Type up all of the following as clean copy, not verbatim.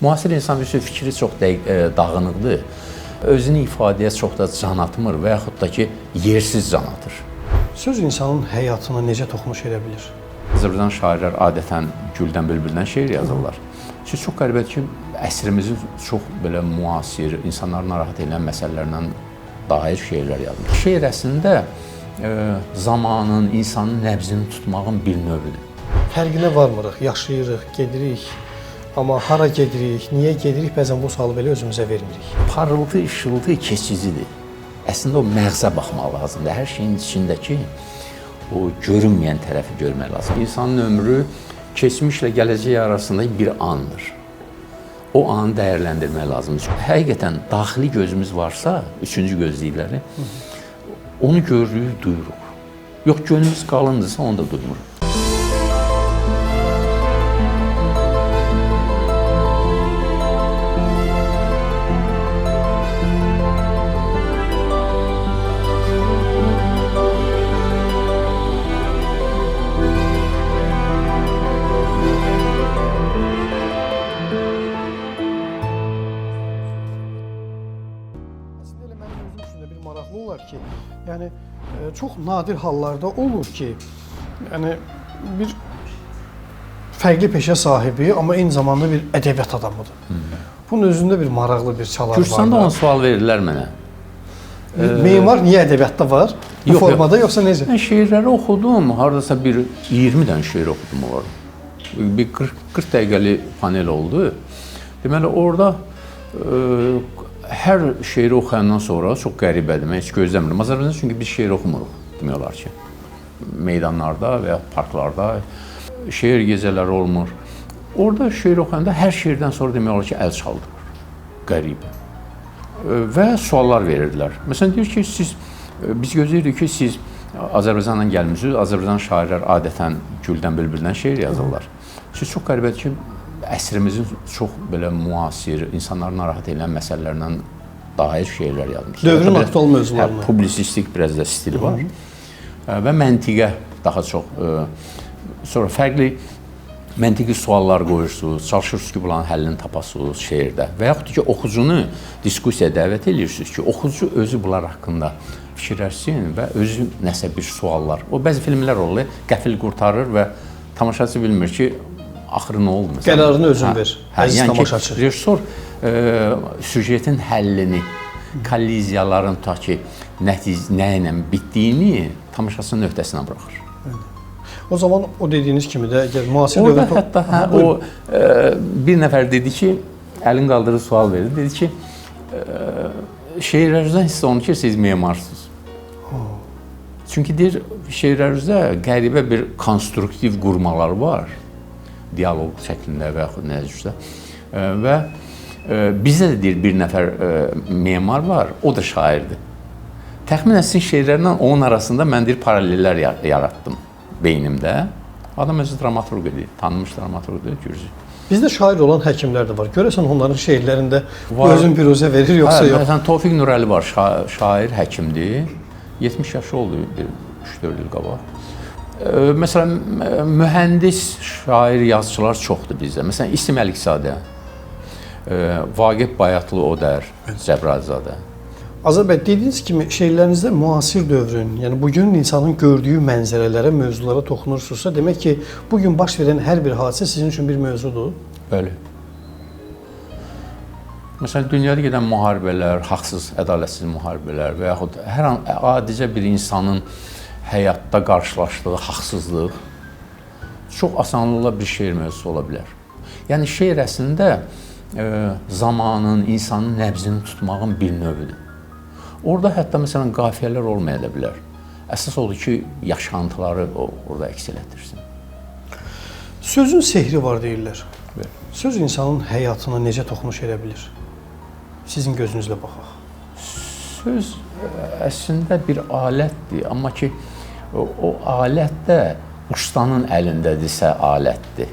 Müasir insan fikri çox dağınıqdır. Özünü ifadəyə çox da can atmır və yaxud da ki, yersiz can atır. Söz insanın həyatına necə toxunuş edə bilir? Azərbaycan şairlər adətən güldən, bülbüldən şeir yazırlar. Çox qəribədir ki, əsrimizin çox belə müasir, insanları narahat edən məsələlərlə dair şeirlər yazılır. Şeir əslində zamanın, insanın nəbzini tutmağın bir növüdür. Fərqinə varmırıq, yaşayırıq, gedirik. Amma hara gedirik, niyə gedirik, bəzən bu sualı belə özümüzə vermirik. Parıltı, işıltı keçicidir. Əslində o məğzə baxmaq lazımdır. Hər şeyin içindəki o görünməyən tərəfi görmək lazımdır. İnsanın ömrü keçmişlə gələcək arasında bir andır. O anı dəyərləndirmək lazımdır. Həqiqətən daxili gözümüz varsa, üçüncü gözlükləri, onu görürük, duyuruq. Yox, gönlümüz qalındırsa, onu da duymuruq. Maraqlı olar ki, yəni çox nadir hallarda olur ki, yəni bir fərqli peşə sahibi, amma eyni zamanda bir ədəbiyyat adamıdır. Bunun özündə bir maraqlı bir çalar var. Kürsündə ona sual verirlər mənə. Memar niyə ədəbiyyatda var? Bu formada yoxsa necə? Mən şeirləri oxudum, haradasa bir 20 dənə şeir oxudum olar. Bir 40 dəqiqəli panel oldu. Deməli, orada hər şeiri oxuyandan sonra çox qəribədir, mən heç gözləmirəm. Azərbaycanda çünki biz şeir oxumuruq, demək olar ki. Meydanlarda və ya parklarda şeir gecələri olmur. Orada şeir oxuyanda hər şeirdən sonra demək olar ki, əl çaldırır. Qəribə. Və suallar verirdilər. Məsələn, deyir ki, biz gözləyirik ki, siz Azərbaycandan gəlmişsiniz, Azərbaycan şairlər adətən güldən, bülbüldən şeir yazırlar. Çox qəribədir ki, əsrimizin çox belə müasir, insanları narahat edən məsələlərlə dair şeirlər yazmışlar. Dövrün aktual mövzularına. Publisistik biraz da stili var. Və məntiqə daha çox. Sonra fərqli məntiqi suallar qoyursunuz, çalışırsınız ki, bunların həllini tapasınız şeirdə. Və yaxud ki, oxucunu diskusiyaya dəvət edirsiniz ki, oxucu özü bunlar haqqında fikirləşsin və özü nəsə bir suallar. O bəzi filmlər olur, qəfil qurtarır və tamaşaçı bilmir ki, axırı nə oldu? Qərarını özün ver, əziz tamaşaçı. Rejissor süjetin həllini, kolliziyaların tutaq ki, nə ilə bitdiyini tamaşaçının öhdəsinə buraxır. O zaman o dediyiniz kimi də əgər müasir dövrdə... Orada hətta bir nəfər dedi ki, əlin qaldırıb sual verdi, dedi ki, şeirlərinizdən hiss olunur ki, siz memarsınız. Çünki deyir, şeirlərinizdə qəribə bir konstruktiv qurmalar var. Dialoq şəklində və yaxud nə üzrə. Və bizdə də deyir, bir nəfər memar var, o da şairdir. Təxminən sizin şeirlərlə onun arasında mən deyir, paralellər yaratdım beynimdə. Adam özü dramaturq idi, tanınmış dramaturqdur, Gürcü. Bizdə şair olan həkimlər də var. Görəsən onların şeirlərində özün biruzə verir, yoxsa yox? Məsələn, Tofiq Nurəli var, şair, həkimdir. 70 yaşı oldu, 3-4 il qabaq. Məsələn, mühəndis, şair, yazıçılar çoxdur bizdə. Məsələn, İsim Əlizadə, Vaqif Bayatlı Odər, Cəbrayılzadə. Azərbəy, dediyiniz kimi şeirlərinizdə müasir dövrün, yəni bugünün insanın gördüyü mənzərələrə, mövzulara toxunursunuzsa, demək ki, bugün baş verən hər bir hadisə sizin üçün bir mövzudur. Bəli. Məsələn, dünyada gedən müharibələr, haqsız, ədalətsiz müharibələr və yaxud hər an adicə bir insanın həyatda qarşılaşdığı haqsızlıq çox asanlıqla bir şeir mövzusu ola bilər. Yəni, şeir əslində zamanın, insanın nəbzini tutmağın bir növüdür. Orada hətta, məsələn, qafiyələr olmaya da bilər. Əsas odur ki, yaşantıları orada əks elətdirsin. Sözün sehri var deyirlər. Söz insanın həyatına necə toxunuş edə bilir? Sizin gözünüzlə baxaq. Söz əslində bir alətdir, amma ki, o alət də ustanın əlindədirsə alətdir.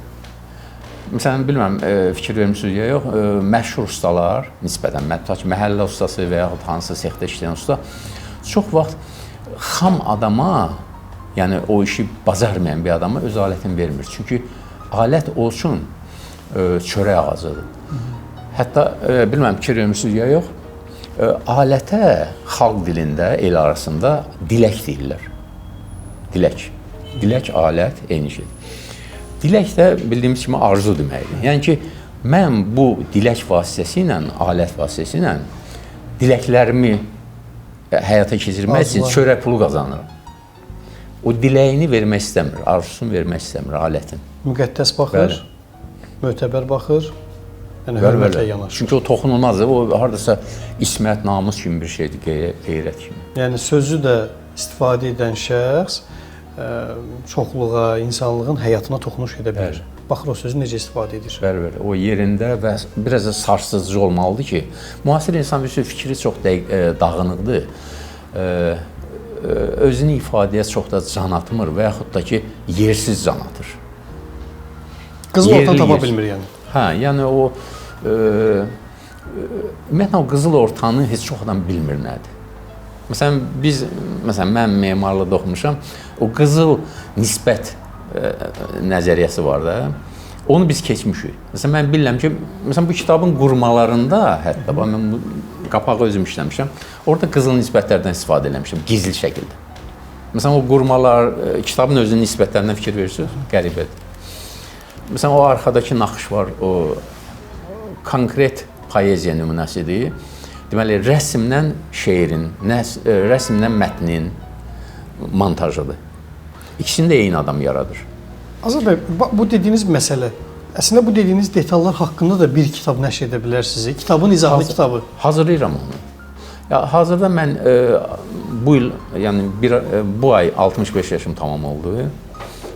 Məsələn, bilməm, fikir vermişsiniz ya yox, məşhur ustalar nisbətən, tutaq ki, məhəllə ustası və yaxud hansı sexdə işləyən usta çox vaxt xam adama, yəni o işi bacarmayan bir adama öz alətini vermir. Çünki alət olsun çörək ağacıdır. Hətta bilməm fikir vermisiniz ya yox. Alətə xalq dilində el arasında dilək deyirlər. Dilək. Dilək, alət, eyni şey. Dilək də bildiyimiz kimi arzu deməkdir. Yəni ki, mən bu dilək vasitəsilə, alət vasitəsilə diləklərimi həyata keçirmək üçün çörək pulu qazanıram. O diləyini vermək istəmir, arzusunu vermək istəmir alətin. Müqəddəs baxır, mötəbər baxır, yəni hörmətlə yanaşır. Çünki o toxunulmazdır, o hardasa ismət, namus kimi bir şeydir, qeyrət kimi. Yəni sözü də istifadə edən şəxs çoxluğa, insanlığın həyatına toxunuş edə bilir. Baxır o sözü necə istifadə edir. Bəli, o yerində və biraz da sarsıdıcı olmalıdır ki, müasir insan fikri çox dağınıqdır. Özünü ifadəyə çox da can atmır və yaxud da ki, yersiz can atır. Qızıl orta tapa bilmir yəni. Hə, yəni o ümumiyyətlə o qızıl ortanı heç çox adam bilmir nədir. Məsələn, mən memarlıqda oxumuşam, o qızıl nisbət nəzəriyyəsi var da, onu biz keçmişik. Məsələn, mən bilirəm ki, bu kitabın qurmalarında, hətta mən bu qapağı özüm işləmişəm, orada qızıl nisbətlərdən istifadə eləmişəm, gizli şəkildə. Məsələn, o qurmalar, kitabın özünün nisbətlərindən fikir verirsiniz, qəribədir. Məsələn, o arxadakı naxış var, o konkret poeziya nümunəsidir. Deməli, rəsmlə şeirin, rəsmlə mətnin montajıdır. İkisini də eyni adam yaradır. Azər bəy, bu dediyiniz məsələ, əslində bu dediyiniz detallar haqqında da bir kitab nəşr edə bilərsiniz. Kitabın izahlı kitabı. Hazırlayıram onu. Hazırda mən bu il, yəni bu ay 65 yaşım tamam oldu.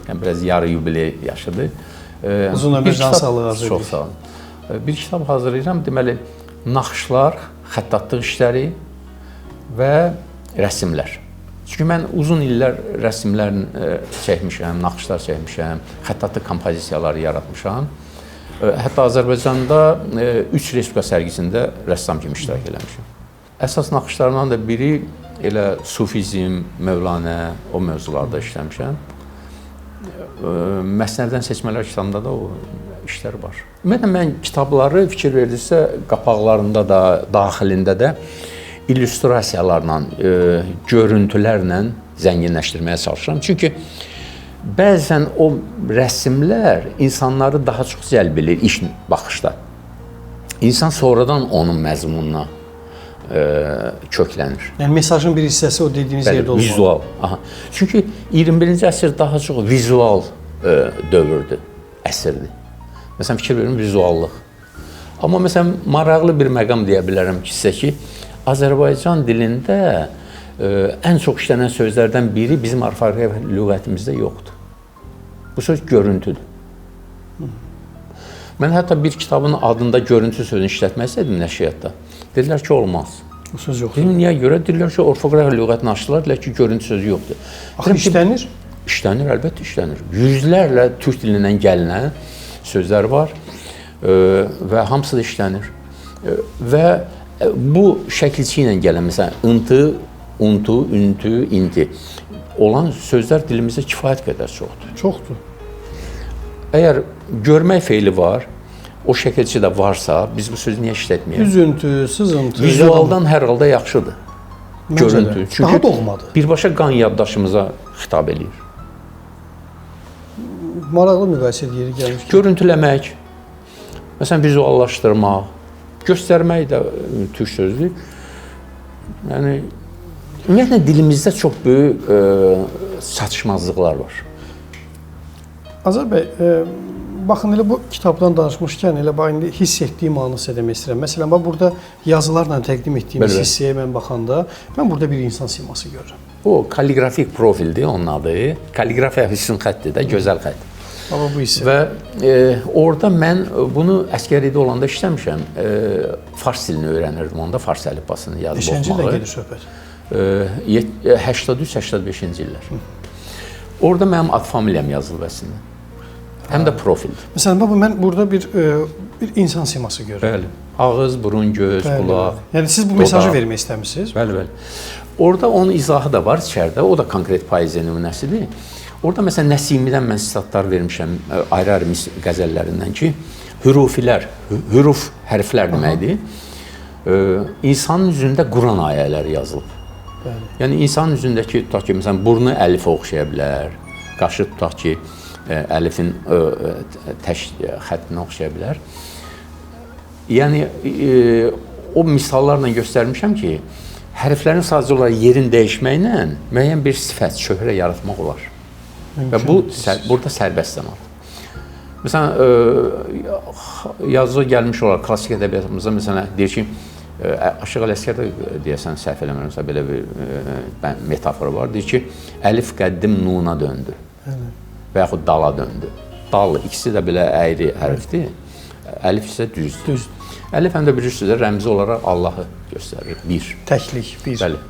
Yəni biraz yarı yubiley yaşıdır. Uzun ömür, can sağlığı arzu edir. Çox sağ olun. Bir kitab hazırlayıram. Deməli, naxışlar, xəttatlıq işləri və rəsmlər. Çünki mən uzun illər rəsmlər çəkmişəm, naxışlar çəkmişəm, xəttatlıq kompozisiyaları yaratmışam. Hətta Azərbaycanda 3 Respublika sərgisində rəssam kimi iştirak eləmişəm. Əsas naxışlarından da biri elə sufizm, Mövlanə, o mövzularda işləmişəm. Məsnəvdən seçmələr kitabında da o işlər var. Ümumiyyətlə, mən kitabları fikir verdikcə qapaqlarında da, daxilində də illüstrasiyalarla, görüntülərlə zənginləşdirməyə çalışıram. Çünki bəzən o rəsmlər insanları daha çox cəlb edir ilk baxışda. İnsan sonradan onun məzmununa köklənir. Yəni mesajın bir hissəsi o dediyiniz yerdə olmalı. Vizual. Aha. Çünki 21-ci əsr daha çox vizual dövrdür, əsrdir. Məsələn, fikir verin, vizuallıq. Amma məsələn, maraqlı bir məqam deyə bilərəm ki, Azərbaycan dilində ən çox işlənən sözlərdən biri bizim orfoqraf lüğətimizdə yoxdur. Bu söz görüntüdür. Mən hətta bir kitabın adında görüntü sözünü işlətmək istədim nəşriyyatda. Dedilər ki, olmaz. O söz yoxdur. Dedim, niyə görə? Dedilər ki, orfoqraf lüğətini açdılar, dedilər ki, görüntü sözü yoxdur. Axı işlənir? İşlənir, əlbəttə işlənir. Yüzlərlə türk dilindən gəlinən sözlər var və hamısı da işlənir. Və bu şəkilçi ilə gələn, məsələn, ıntı, untu, üntü, inti olan sözlər dilimizdə kifayət qədər çoxdur. Çoxdur. Əgər görmək feili var, o şəkilçi də varsa, biz bu sözü niyə işlətməyək? Üzüntü, sızıntı. Vizualdan hər halda yaxşıdır. Görüntü. Çünki daha doğmadır. Birbaşa qan yaddaşımıza xitab eləyir. Maraqlı müqayisə yeri gəlmiş. Görüntüləmək, məsələn, vizuallaşdırmaq, göstərmək də türk sözdür. Yəni, ümumiyyətlə, dilimizdə çox böyük çatışmazlıqlar var. Azər bəy, baxın, elə bu kitabdan danışmışkən, elə indi hiss etdiyim anı sizə demək istəyirəm. Məsələn, burada yazılarla təqdim etdiyimiz hissəyə mən baxanda, mən burada bir insan siması görürəm. O, kalligrafik profildir onun adı. Kalligrafiya hüsn xətdir də, gözəl xət. Amma bu hissə. Və orada mən bunu əskəridə olanda işləmişəm. Fars dilini öyrənirdim onda, fars əlifbasını yazıb oxumağı. Neçənci ildə gedir söhbət? 83-85-ci illər. Orada mənim ad familiyam yazılıb əslində. Həm də profildir. Məsələn, mən burada bir insan siması görürəm. Bəli. Ağız, burun, göz, qulaq. Yəni siz bu mesajı vermək istəmisiniz? Bəli. Orada onun izahı da var içəridə. O da konkret poeziya nümunəsidir. Orada məsələn Nəsimidən mən sitatlar vermişəm ayrı-ayrı qəzəllərindən ki, hürufilər, hüruf hərflər deməkdir. İnsanın üzündə Quran ayələri yazılıb. Bəli. Yəni insanın üzündəki tutaq ki, məsələn, burnu əlifə oxşaya bilər, qaşı tutaq ki, əlifin xəttinə oxşaya bilər. Yəni o misallarla göstərmişəm ki, hərflərin sadəcə olaraq yerin dəyişməklə müəyyən bir sifət, şöhrə yaratmaq olar. Və bu burada sərbəstdən var. Məsələn, yazıya gəlmiş olaraq klassik ədəbiyyatımızda məsələn deyir ki, Aşıq Ələsgərdə deyəsən səhv eləmirəmsə belə bir metafor var. Deyir ki, əlif qəddim nuna döndü və yaxud dala döndü. Dal ikisi də belə əyri hərfdir. Əlif isə düzdür. Əlif həm də bilirsiniz, rəmzi olaraq Allahı göstərir. Bir. Təklik, bir. Bəli.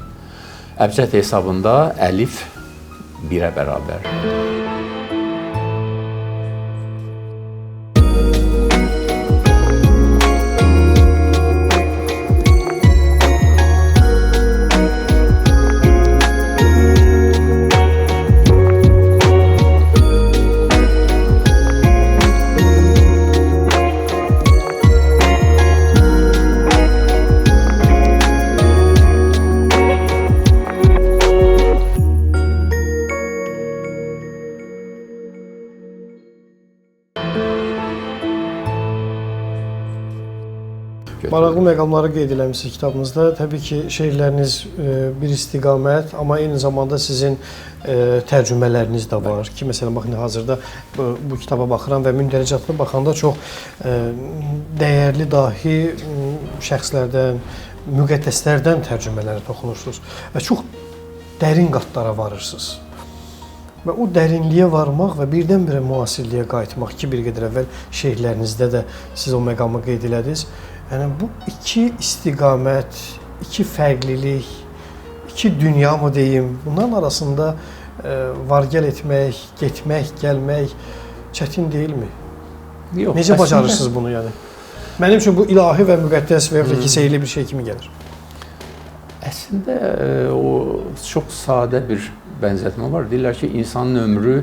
Əbcəd hesabında əlif 1-ə bərabər. Maraqlı məqamları qeyd eləmişsiniz kitabınızda. Təbii ki, şeirləriniz bir istiqamət, amma eyni zamanda sizin tərcümələriniz də var ki, məsələn, baxın, hazırda bu kitaba baxıram və mündəricatına baxanda çox dəyərli dahi şəxslərdən, müqəddəslərdən tərcümələrə toxunursunuz və çox dərin qatlara varırsınız. Və o dərinliyə varmaq və birdən-birə müasirliyə qayıtmaq ki, bir qədər əvvəl şeirlərinizdə də siz o məqamı qeyd elədiniz. Yəni, bu iki istiqamət, iki fərqlilik, iki dünya mı deyim, bunların arasında var-gəl etmək, getmək, gəlmək çətin deyilmi? Yox, necə bacarırsınız bunu yəni? Mənim üçün bu ilahi və müqəddəs və yaxud da kisəyli bir şey kimi gəlir. Əslində o çox sadə bir bənzətmə var. Deyirlər ki, insanın ömrü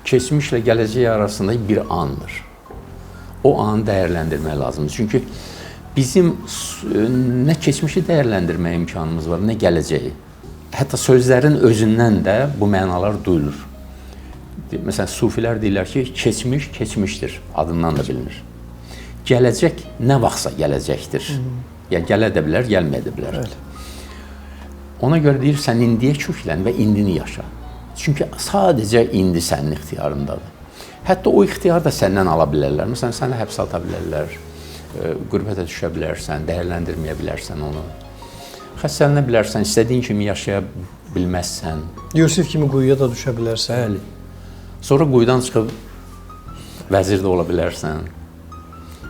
keçmişlə gələcək arasında bir andır. O anı dəyərləndirmək lazımdır. Çünki bizim nə keçmişi dəyərləndirmə imkanımız var, nə gələcəyi. Hətta sözlərin özündən də bu mənalar duyulur. Məsələn, sufilər deyirlər ki, keçmiş keçmişdir, adından da bilinir. Gələcək nə vaxtsa gələcəkdir. Ya gələ də bilər, gəlməyə də bilər. Ona görə deyir, sən indiyə köklən və indini yaşa. Çünki sadəcə indi sənin ixtiyarındadır. Hətta o ixtiyar da səndən ala bilərlər. Məsələn, səni həbsə ata bilərlər. Qürbətə düşə bilərsən, dəyərləndirməyə bilərsən onu. Xəstələnə bilərsən, istədiyin kimi yaşaya bilməzsən. Yusif kimi quyuya da düşə bilərsən. Bəli. Sonra quyudan çıxıb vəzir də ola bilərsən.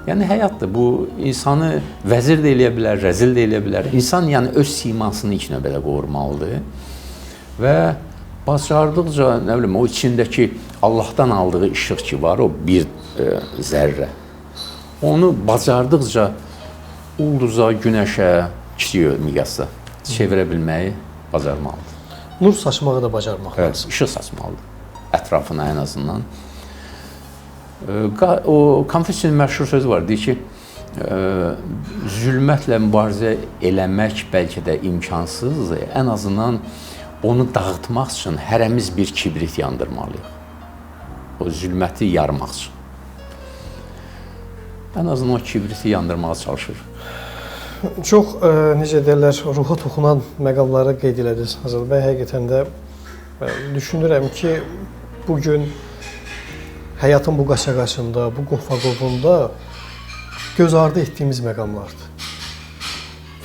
Yəni həyatdır. Bu insanı vəzir də eləyə bilər, rəzil də eləyə bilər. İnsan yəni öz simasını ilk növbədə qorumalıdır və bacardıqca, nə bilim, o içindəki Allahdan aldığı işıq ki var, o bir zərrə. Onu bacardıqca ulduza, günəşə, kiçik miqyasda çevirə bilməyi bacarmalıdır. Nur saçmağı da bacarmaq lazım. Evet, işıq saçmalıdır ətrafına ən azından. O Konfusiyin məşhur sözü var, deyir ki, zülmətlə mübarizə eləmək bəlkə də imkansızdır. Ən azından onu dağıtmaq üçün hərəmiz bir kibrit yandırmalıyıq. O zülməti yarmaq üçün. Ən azından o kibriti yandırmağa çalışır. Çox, necə deyirlər, ruha toxunan məqamları qeyd elədiniz Azəl bəy. Həqiqətən də düşünürəm ki, bugün həyatın bu qaça-qaçında, bu qofa-qovunda göz ardı etdiyimiz məqamlardır.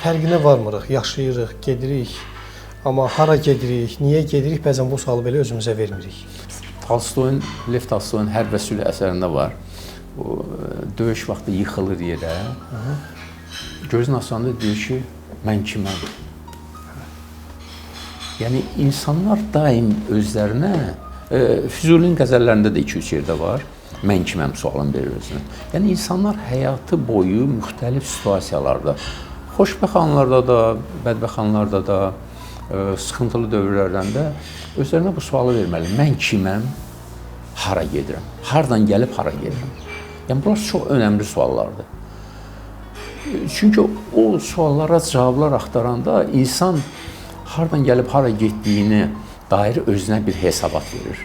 Fərqinə varmırıq, yaşayırıq, gedirik. Amma hara gedirik, niyə gedirik, bəzən bu sualı belə özümüzə vermirik. Lev Tolstoyun Hərb və Sülh əsərində var. O, döyüş vaxtı yıxılır yerə. Gözün açanda deyir ki, mən kiməm? Yəni, insanlar daim özlərinə, Füzulinin qəzəllərində də 2-3 yerdə var, mən kiməm sualını verir özünə. Yəni, insanlar həyatı boyu müxtəlif situasiyalarda, xoşbəxt anlarda da, bədbəxt anlarda da, sıxıntılı dövrlərdən də özlərinə bu sualı verməli. Mən kiməm, hara gedirəm? Hardan gəlib, hara gedirəm? Yəni burası çox önəmli suallardır. Çünki o suallara cavablar axtaranda insan hardan gəlib hara getdiyini dair özünə bir hesabat verir.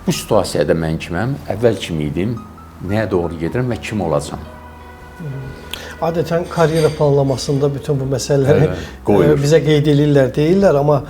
Bu situasiyada mən kiməm, əvvəl kim idim, nəyə doğru gedirəm və kim olacam? Adətən karyera planlamasında bütün bu məsələləri qoyulur. Bizə qeyd edirlər, deyirlər, amma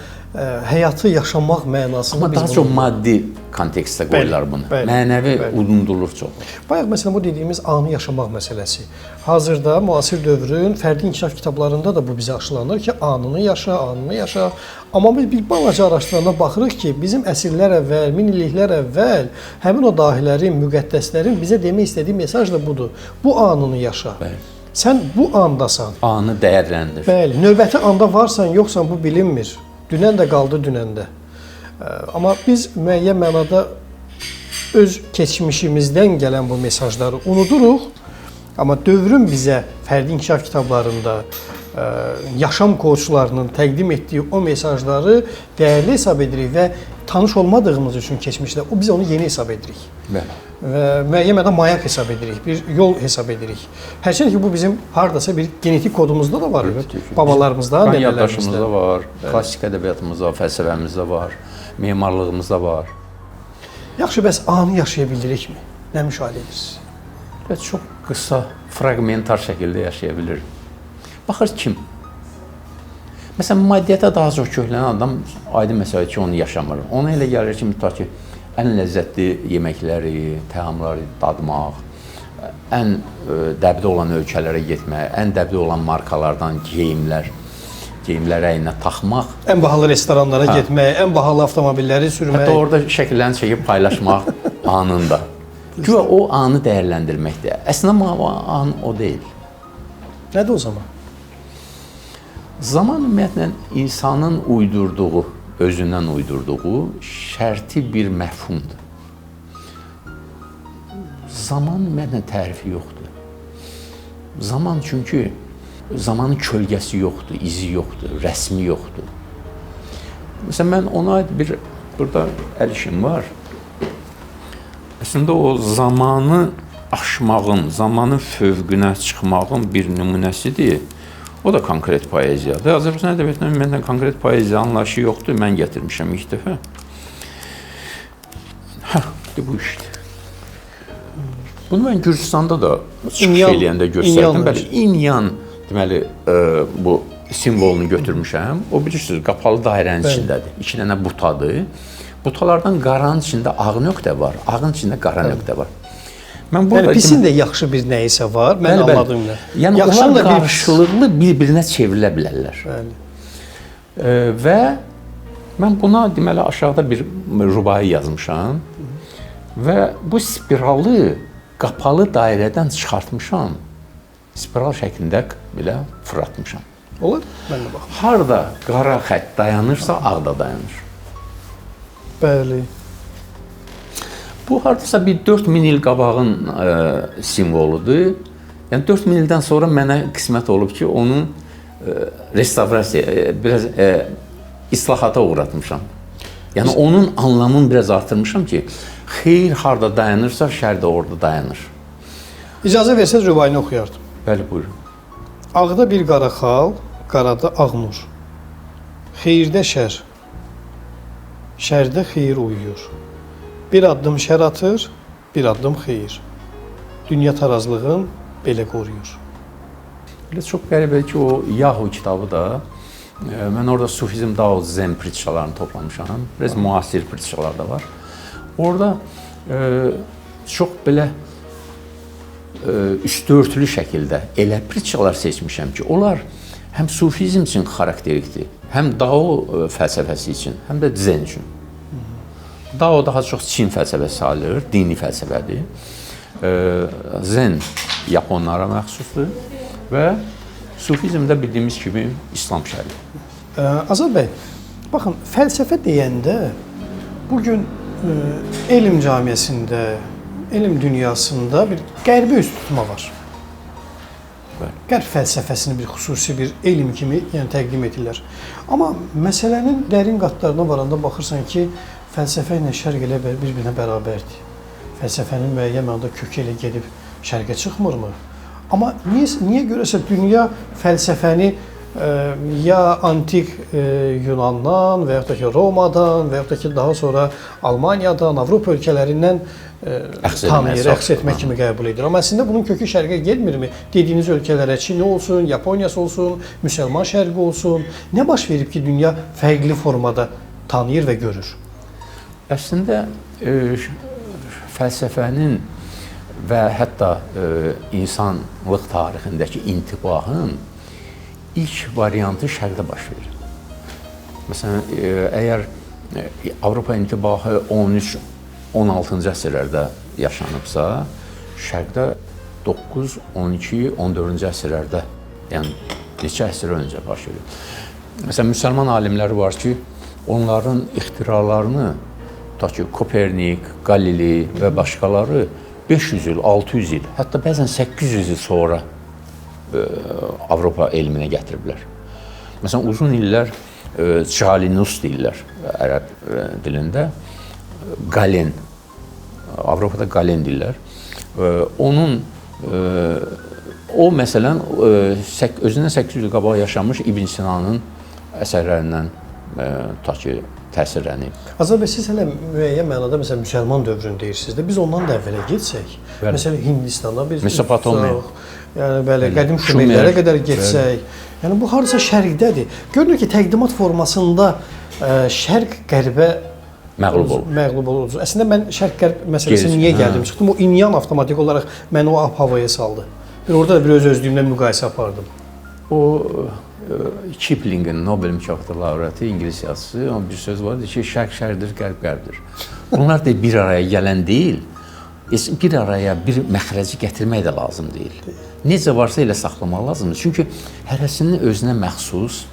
həyatı yaşamaq mənasında Amma daha çox maddi kontekstdə qoyurlar bunu. Mənəvi udundurulur çox. Bayaq məsələn bu dediyimiz anı yaşamaq məsələsi. Hazırda müasir dövrün fərdi inkişaf kitablarında da bu bizə aşılanır ki, anını yaşa, anını yaşa. Amma biz bir balaca araşdıranda baxırıq ki, bizim əsrlər əvvəl, min illiklər əvvəl həmin o dahilərin, müqəddəslərin bizə demək istədiyi mesaj da budur. Bu anını yaşa. Bəli. Sən bu andasan. Anı dəyərləndir. Bəli, növbəti anda varsan, yoxsan bu bilinmir. Dünən də qaldı dünəndə. Amma biz müəyyən mənada öz keçmişimizdən gələn bu mesajları unuduruq. Amma dövrün bizə fərdi inkişaf kitablarında yaşam koçlarının təqdim etdiyi o mesajları dəyərli hesab edirik və tanış olmadığımız üçün keçmişdə biz onu yeni hesab edirik. Bəli. Və müəyyən mənada mayak hesab edirik, bir yol hesab edirik. Hərçəndə ki, bu bizim hardasa bir genetik kodumuzda da var, babalarımızda, qan nənələrimizdə. yaddaşımızda var, klassik ədəbiyyatımızda, fəlsəfəmizdə var, memarlığımızda var. Yaxşı, bəs anı yaşaya bildirikmi? Nə müşahidə edirsiniz? Çox qısa, fraqmentar şəkildə yaşaya bilir. Baxır kim? Məsələn, maddiyyata daha çox köklənən adam aydın məsələ ki, onu yaşamır. Ona elə gəlir ki, mütləq ki, ən ləzzətli yeməkləri, təamları dadmaq, ən dəbdə olan ölkələrə getmək, ən dəbdə olan markalardan geyimlər əyninə taxmaq. Ən bahalı restoranlara getmək, ən bahalı avtomobilləri sürmək. Hətta orada şəkillərini çəkib paylaşmaq anında. Güya o anı dəyərləndirməkdir. Əslində o an o deyil. Nədir o zaman? Zaman ümumiyyətlə insanın uydurduğu, özündən uydurduğu şərti bir məfhumdur. Zaman ümumiyyətlə tərifi yoxdur. Zaman çünki zamanın kölgəsi yoxdur, izi yoxdur, rəsmi yoxdur. Məsələn, mən ona aid bir burada əl işim var. Əslində o zamanı aşmağın, zamanın fövqünə çıxmağın bir nümunəsidir. O da konkret poeziyadır. Azərbaycan ədəbiyyatında ümumiyyətlə konkret poeziya anlayışı yoxdur. Mən gətirmişəm ilk dəfə. Bu işdir. Bunu mən Gürcüstanda da çıxış eləyəndə göstərdim. Bəli, İnyan deməli bu simvolunu götürmüşəm. O bilirsiniz, qapalı dairənin içindədir. 2 dənə butadır. Butalardan qaranın içində ağ nöqtə var, ağın içində qara nöqtə var. Yəni pisin də yaxşı bir nəyisə var, mən anladığım nə? Yəni onlar qarşılıqlı bir-birinə çevrilə bilərlər. Və mən buna deməli aşağıda bir rübai yazmışam və bu spiralı qapalı dairədən çıxartmışam. Spiral şəklində belə fırlatmışam. Olur? Mən də baxım. Harda qara xətt dayanırsa, ağ da dayanır. Bəli. Bu hardasa bir 4000 il qabağın simvoludur. Yəni 4000 ildən sonra mənə qismət olub ki, onu restavrasiya, biraz islahata uğratmışam. Yəni onun anlamını biraz artırmışam ki, xeyir harda dayanırsa, şər də orada dayanır. İcazə versəz rübayını oxuyardım. Bəli, buyurun. Ağda bir qara xal, qarada ağ nur. Xeyirdə şər, şərdə xeyir uyuyur. Bir addım şər atır, bir addım xeyir. Dünya tarazlığın belə qoruyur. Belə çox qəribə ki, o Yahu kitabı da, mən orada sufizm, Dao, Zen pritçalarını toplamışam. Biraz müasir pritçalar da var. Orada çox belə üstü örtülü şəkildə elə pritçalar seçmişəm ki, onlar həm sufizm üçün xarakterikdir, həm Dao fəlsəfəsi üçün, həm də Zen üçün. Dao daha çox Çin fəlsəfəsi alır, dini fəlsəfədir. Zen Yaponlara məxsusdur və sufizmdə bildiyimiz kimi İslam şəriəti. Azad bəy, baxın, fəlsəfə deyəndə bugün elm camiəsində, elm dünyasında bir qərbi üst tutma var. Qərb fəlsəfəsini bir xüsusi bir elm kimi təqdim edirlər. Amma məsələnin dərin qatlarına varanda baxırsan ki, fəlsəfə ilə şərq elə bir-birinə bərabərdir. Fəlsəfənin müəyyən mənada kökü elə gedib şərqə çıxmırmı? Amma niyə görəsə dünya fəlsəfəni ya antik Yunandan və yaxud da ki Romadan və yaxud da ki daha sonra Almaniyadan, Avropa ölkələrindən tanıyır, əks etmək kimi qəbul edir. Amma əslində bunun kökü şərqə getmirmi? Dediyiniz ölkələrə Çin olsun, Yaponiyası olsun, müsəlman şərqi olsun. Nə baş verib ki, dünya fərqli formada tanıyır və görür? Əslində fəlsəfənin və hətta insanlıq tarixindəki intibahın ilk variantı şərqdə baş verir. Məsələn, əgər Avropa intibahı 13-16-cı əsrlərdə yaşanıbsa, şərqdə 9, 12, 14-cü əsrlərdə, yəni neçə əsr öncə baş verir. Məsələn, müsəlman alimləri var ki, onların ixtiralarını ta ki Kopernik, Galilei və başqaları 500 il, 600 il, hətta bəzən 800 il sonra Avropa elminə gətiriblər. Məsələn, uzun illər Calinus deyirlər ərəb dilində. Galen, Avropada Galen deyirlər. O məsələn, özündən 800 il qabaq yaşamış İbn Sinanın əsərlərindən ta ki təsirlənib. Azər bəy, siz hələ müəyyən mənada məsələn müsəlman dövrünü deyirsiniz də, biz ondan da əvvələ getsək, məsələn Hindistana biz Mesopotamiya, yəni bəli, qədim Şumerlərə qədər getsək, yəni bu hardasa şərqdədir. Görünür ki, təqdimat formasında şərq qərbə məğlub olur. Əslində mən şərq-qərb məsələsini niyə gəldim çıxdım? O inyan avtomatik olaraq məni o ab-havaya saldı. Orada da bir öz-özlüyümdən müqayisə apardım. O Kiplingin Nobel mükafatı laureatı, ingilis yazısı, onun bir söz vardı ki, şərq şərqdir, qərb qərbdir. Bunlar da bir araya gələn deyil, bir araya bir məxrəci gətirmək də lazım deyil. Necə varsa elə saxlamaq lazımdır. Çünki hərəsinin özünə məxsus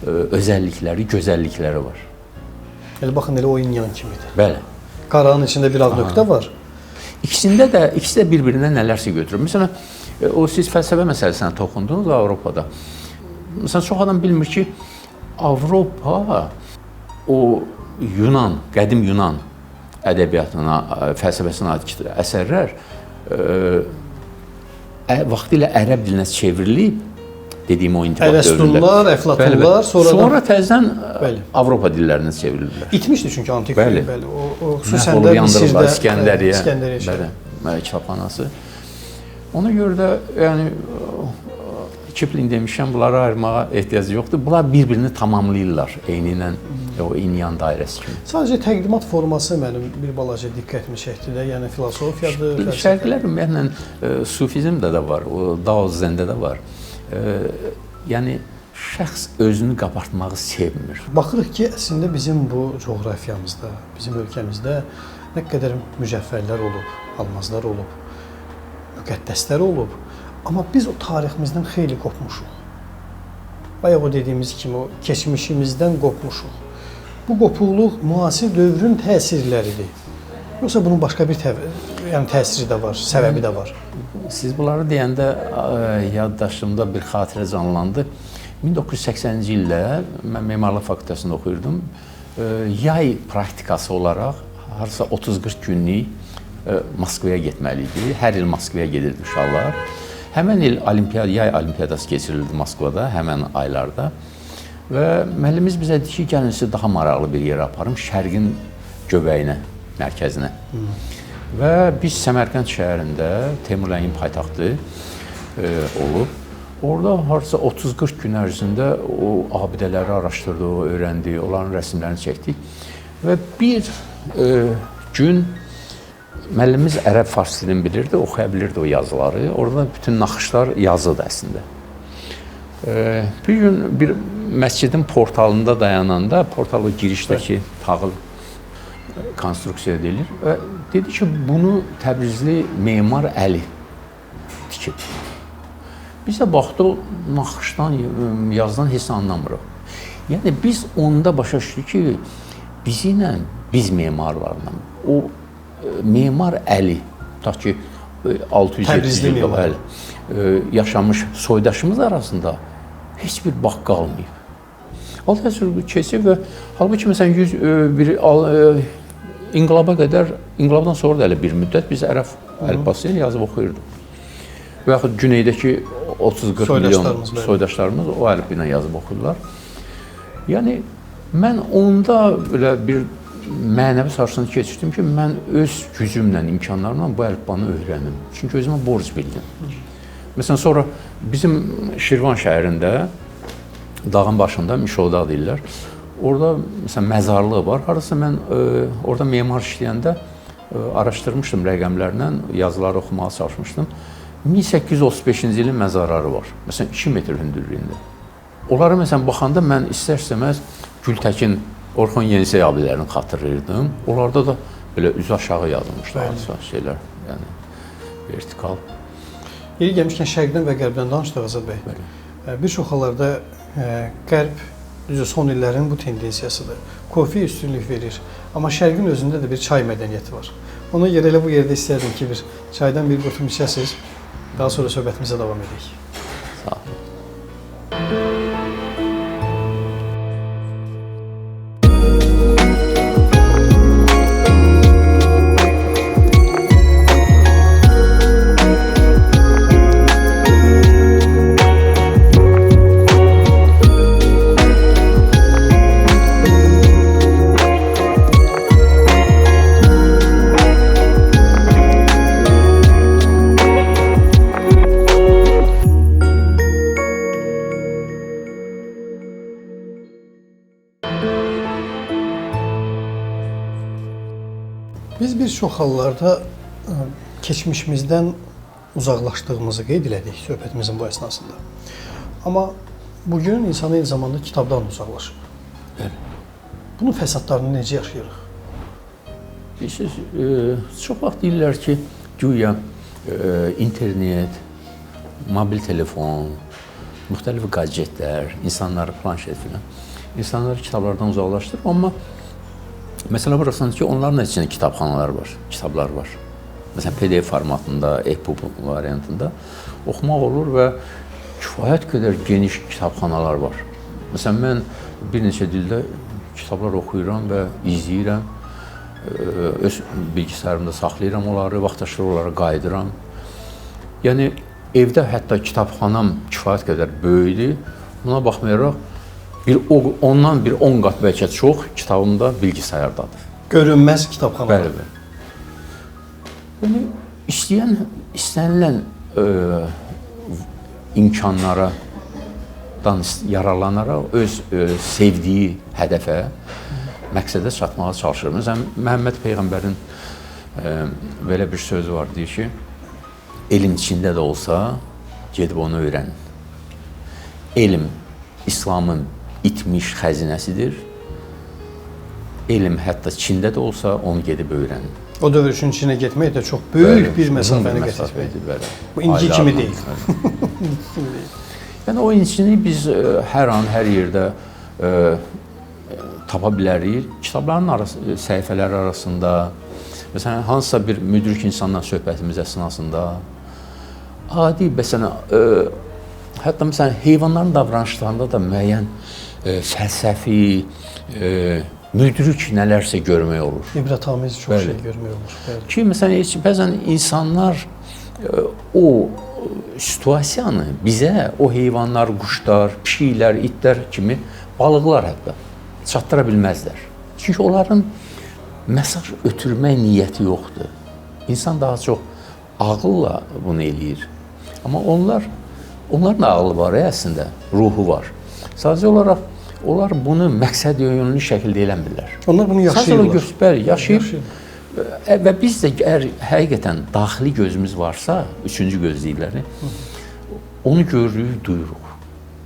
özəllikləri, gözəllikləri var. Elə baxın, elə o inyan kimidir. Bəli. Qaranın içində bir ağ nöqtə var. İkisi də bir-birindən nələrsə götürür. Məsələn, o siz fəlsəfə məsələsinə toxundunuz Avropada. Məsələn, çox adam bilmir ki, Avropa o Yunan, qədim Yunan ədəbiyyatına, fəlsəfəsinə aid əsərlər vaxtilə ərəb dilinə çevrilib, dediyim o intibah dövründə. Ərəstunlar, Əflatunlar, sonra təzədən Avropa dillərinə çevriliblər. İtmişdi çünki antik bəli. O xüsusən də Misirdə, İskəndəriyyə, kitabxanası. Ona görə də yəni Kipling demişəm, bunları ayırmağa ehtiyac yoxdur. Bunlar bir-birini tamamlayırlar eynilə o inyan dairəsi kimi. Sadəcə təqdimat forması mənim bir balaca diqqətimi çəkdi də, yəni filosofiyadır, şərqlər ümumiyyətlə sufizmdə də var, o Dao Zendə də var. Yəni şəxs özünü qabartmağı sevmir. Baxırıq ki, əslində bizim bu coğrafiyamızda, bizim ölkəmizdə nə qədər mücəffərlər olub, almazlar olub, müqəddəslər olub. Amma biz o tariximizdən xeyli qopmuşuq. Bayaq o dediyimiz kimi, o keçmişimizdən qopmuşuq. Bu qopuqluq müasir dövrün təsirləridir. Yoxsa bunun başqa bir təsiri də var, səbəbi də var. Siz bunları deyəndə yaddaşımda bir xatirə canlandı. 1980-ci ildə mən Memarlıq Fakültəsində oxuyurdum. Yay praktikası olaraq harasa 30-40 günlük Moskvaya getməli idi. Hər il Moskvaya gedirdi uşaqlar. Həmən il yay olimpiyadası keçirildi Moskvada, həmən aylarda. Və müəllimimiz bizə dedi ki, gəlin sizi daha maraqlı bir yerə aparım, şərqin göbəyinə, mərkəzinə. Və biz Səmərqənd şəhərində, Teymurləyin paytaxtı olub. Orada harca 30-40 gün ərzində o abidələri araşdırdı, öyrəndi, onların rəsmlərini çəkdik. Və bir gün müəllimimiz ərəb fars dilini bilirdi, oxuya bilirdi o yazıları. Orada bütün naxışlar yazıdır əslində. Bir gün bir məscidin portalında dayananda, portalı girişdəki tağıl konstruksiya edilir və dedi ki, bunu Təbrizli memar Əli tikib. Biz də baxdıq, naxışdan, yazdan heç anlamırıq. Yəni, biz onda başa düşdük ki, biz memarlarla, o memar Əli, tutaq ki, 600-700 il yaşamış soydaşımız arasında heç bir bağ qalmayıb. 6 əsr keçib və halbuki inqilaba qədər, inqilabdan sonra da elə bir müddət biz ərəb əlifbası ilə yazıb oxuyurduq. və yaxud güneydəki 30-40 milyon soydaşlarımız o əlifbi ilə yazıb oxuyurlar. Yəni, mən onda belə bir mənəvi sarsıntı keçirdim ki, mən öz gücümlə, imkanlarımla bu əlifbanı öyrənim. Çünki özümə borc bildim. Məsələn, sonra bizim Şirvan şəhərində, dağın başında, Mişoda deyirlər, orada məsələn, məzarlığı var. Harasa mən orada memar işləyəndə araşdırmışdım rəqəmlərlə, yazıları oxumağa çalışmışdım. 1835-ci ilin məzarları var. Məsələn, 2 metr hündürlüyündə. Onlara məsələn, baxanda mən istər-istəməz Gültəkin, Orxon Yenisey abilərini xatırlayırdım. Onlarda da belə üzü aşağı yazılmışlar, şeylər, yəni vertikal. Yeri gəlmişkən şərqdən və qərbdən danışdıq Azad bəy. Bir çox hallarda qərb son illərin bu tendensiyasıdır. Kofiyə üstünlük verir. Amma şərqin özündə də bir çay mədəniyyəti var. Ona görə elə bu yerdə istərdim ki, bir çaydan bir qutum içəsiniz. Daha sonra söhbətimizə davam edək. Sağ olun. Biz bir çox hallarda keçmişimizdən uzaqlaşdığımızı qeyd elədik söhbətimizin bu əsnasında. Amma bugünün insanı eyni zamanda kitabdan uzaqlaşıb. Bunun fəsadlarını necə yaşayırıq? Bilirsiniz, çox vaxt deyirlər ki, güya internet, mobil telefon, müxtəlif gadjetlər, insanları planşet filan, insanları kitablardan uzaqlaşdırır. Amma məsələ burasındadır ki, onların içində kitabxanalar var, kitablar var. Məsələn, PDF formatında, EPUB variantında oxumaq olur və kifayət qədər geniş kitabxanalar var. Məsələn, mən bir neçə dildə kitablar oxuyuram və izləyirəm. Öz bilgisayarımda saxlayıram onları, vaxtaşırı onlara qayıdıram. Yəni, evdə hətta kitabxanam kifayət qədər böyükdür. Buna baxmayaraq, ondan bir 10 qat bəlkə çox kitabımda bilgisayardadır. Görünməz kitabxanalar. Bəli. Yəni, istənilən imkanlardan yararlanaraq öz sevdiyi hədəfə, məqsədə çatmağa çalışır. Məsələn, Məhəmməd Peyğəmbərin belə bir sözü var, deyir ki, elm içində də olsa, gedib onu öyrənin. Elm İslamın itmiş xəzinəsidir. Elm hətta Çində də olsa, onu gedib öyrənin. O dövr üçün Çinə getmək də çox böyük bir məsafəni qət etməkdir. Bu indiki kimi deyil. Yəni, o incini biz hər an, hər yerdə tapa bilərik. Kitabların səhifələri arasında, məsələn, hansısa bir müdrik insanla söhbətimiz əsnasında, adi, məsələn, hətta məsələn, heyvanların davranışlarında da müəyyən fəlsəfi, müdrik nələrsə görmək olur. İbrətamiz çox şey görmək olur. Ki, məsələn, bəzən insanlar o situasiyanı bizə, o heyvanlar, quşlar, pişiklər, itlər kimi, balıqlar hətta çatdıra bilməzlər. Çünki onların mesaj ötürmək niyyəti yoxdur. İnsan daha çox ağılla bunu eləyir. Amma onların da ağlı var, əslində, ruhu var. Sadəcə olaraq, onlar bunu məqsəd yönlü şəkildə eləmirlər. Onlar bunu yaşayırlar. Bəli, yaşayır. Və biz də əgər həqiqətən daxili gözümüz varsa, üçüncü göz deyirlər, onu görürük, duyuruq.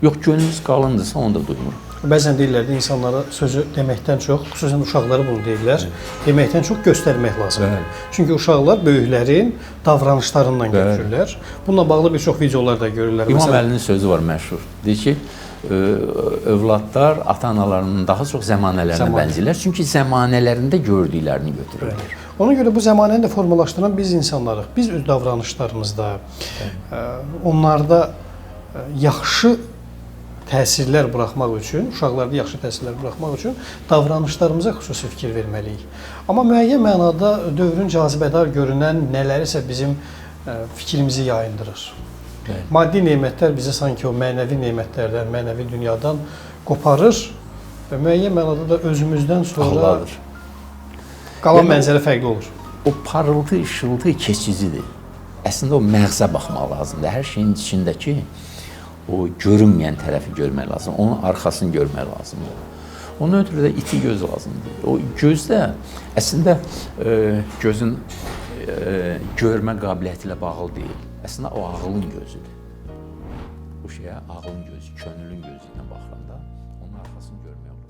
Yox, gönlümüz qalındırsa, onu da duymuruq. Bəzən deyirlər də insanlara sözü deməkdən çox, xüsusən uşaqları bunu deyirlər, deməkdən çox göstərmək lazımdır. Çünki uşaqlar böyüklərin davranışlarından götürürlər. Bununla bağlı bir çox videolar da görürlər. İmam Əlinin sözü var məşhur. Deyir ki, övladlar ata-analarının daha çox zəmanələrinə bənzəyirlər. Çünki zəmanələrində gördüklərini götürürlər. Ona görə bu zəmanəni də formalaşdıran biz insanlarıq. Biz öz davranışlarımızda, onlarda yaxşı təsirlər buraxmaq üçün, uşaqlarda yaxşı təsirlər buraxmaq üçün davranışlarımıza xüsusi fikir verməliyik. Amma müəyyən mənada dövrün cazibədar görünən nələrisə bizim fikrimizi yayındırır. Maddi nemətlər bizi sanki o mənəvi nemətlərdən, mənəvi dünyadan qoparır və müəyyən mənada da özümüzdən sonra Ağladır. qalan Yəni mənzərə fərqli olur. O parıltı, işıltı keçicidir. Əslində o məğzə baxmaq lazımdır. Hər şeyin içindəki o görünməyən tərəfi görmək lazım. Onun arxasını görmək lazımdır. Onun ötürü də iti göz lazımdır. O gözdə əslində gözün görmə qabiliyyəti ilə bağlı deyil. Əslində o ağlın gözüdür. Bu şeyə ağlın gözü, könlün gözü ilə baxanda onun arxasını görmək olur.